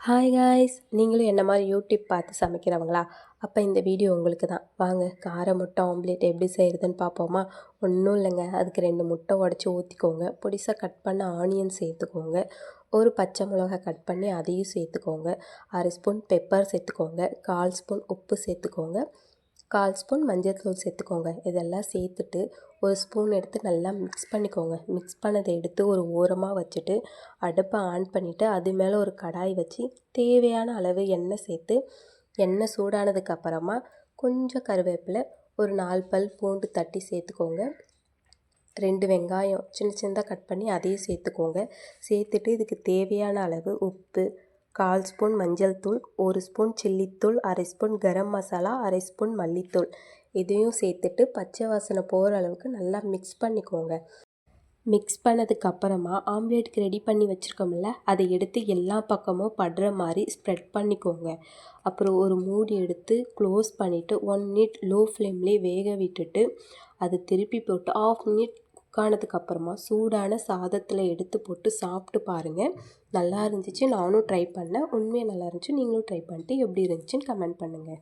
Hi guys, நீங்களும் என்ன மாதிரி யூடியூப் பார்த்து சமைக்கிறவங்களா? அப்போ இந்த வீடியோ உங்களுக்கு தான். வாங்க கார முட்டை ஆம்லேட் எப்படி செய்கிறதுன்னு பார்ப்போமா? ஒன்றும் இல்லைங்க, அதுக்கு 2 முட்டை உடச்சி ஊற்றிக்கோங்க. பொடிசாக கட் பண்ண ஆனியன் சேர்த்துக்கோங்க. ஒரு பச்சை மிளகா கட் பண்ணி அதையும் சேர்த்துக்கோங்க. 1/2 ஸ்பூன் பெப்பர் சேர்த்துக்கோங்க. 1/4 ஸ்பூன் உப்பு சேர்த்துக்கோங்க. 1/4 ஸ்பூன் மஞ்சள்தூள் சேர்த்துக்கோங்க. இதெல்லாம் சேர்த்துட்டு ஒரு ஸ்பூன் எடுத்து நல்லா மிக்ஸ் பண்ணிக்கோங்க. மிக்ஸ் பண்ணதை எடுத்து ஒரு ஓரமாக வச்சுட்டு அடுப்பை ஆன் பண்ணிவிட்டு அது மேலே ஒரு கடாய் வச்சு தேவையான அளவு எண்ணெய் சேர்த்து எண்ணெய் சூடானதுக்கப்புறமா கொஞ்சம் கருவேப்பிலை, ஒரு 4 பல் பூண்டு தட்டி சேர்த்துக்கோங்க. 2 வெங்காயம் சின்ன சின்னதாக கட் பண்ணி அதையும் சேர்த்துக்கோங்க. சேர்த்துட்டு இதுக்கு தேவையான அளவு உப்பு, 1/4 ஸ்பூன் மஞ்சள் தூள், 1 spoon சில்லித்தூள், 1/2 spoon garam masala, 1/2 spoon மல்லித்தூள் இதையும் சேர்த்துட்டு பச்சை வாசனை போகிற அளவுக்கு நல்லா மிக்ஸ் பண்ணிக்கோங்க. மிக்ஸ் பண்ணதுக்கப்புறமா ஆம்லேட்டுக்கு ரெடி பண்ணி வச்சுருக்கோம்ல, அதை எடுத்து எல்லா பக்கமும் படுற மாதிரி ஸ்ப்ரெட் பண்ணிக்கோங்க. அப்புறம் ஒரு மூடி எடுத்து க்ளோஸ் பண்ணிவிட்டு 1 மினிட் லோ ஃப்ளேம்லேயே வேக விட்டுட்டு அது திருப்பி போட்டு 1/2 மினிட் குக் ஆனதுக்கப்புறமா சூடான சாதத்தில் எடுத்து போட்டு சாப்பிட்டு பாருங்கள். நல்லா இருந்துச்சு, நானும் ட்ரை பண்ணேன். உண்மையாக நல்லா இருந்துச்சு. நீங்களும் ட்ரை பண்ணிட்டு எப்படி இருந்துச்சுன்னு கமெண்ட் பண்ணுங்கள்.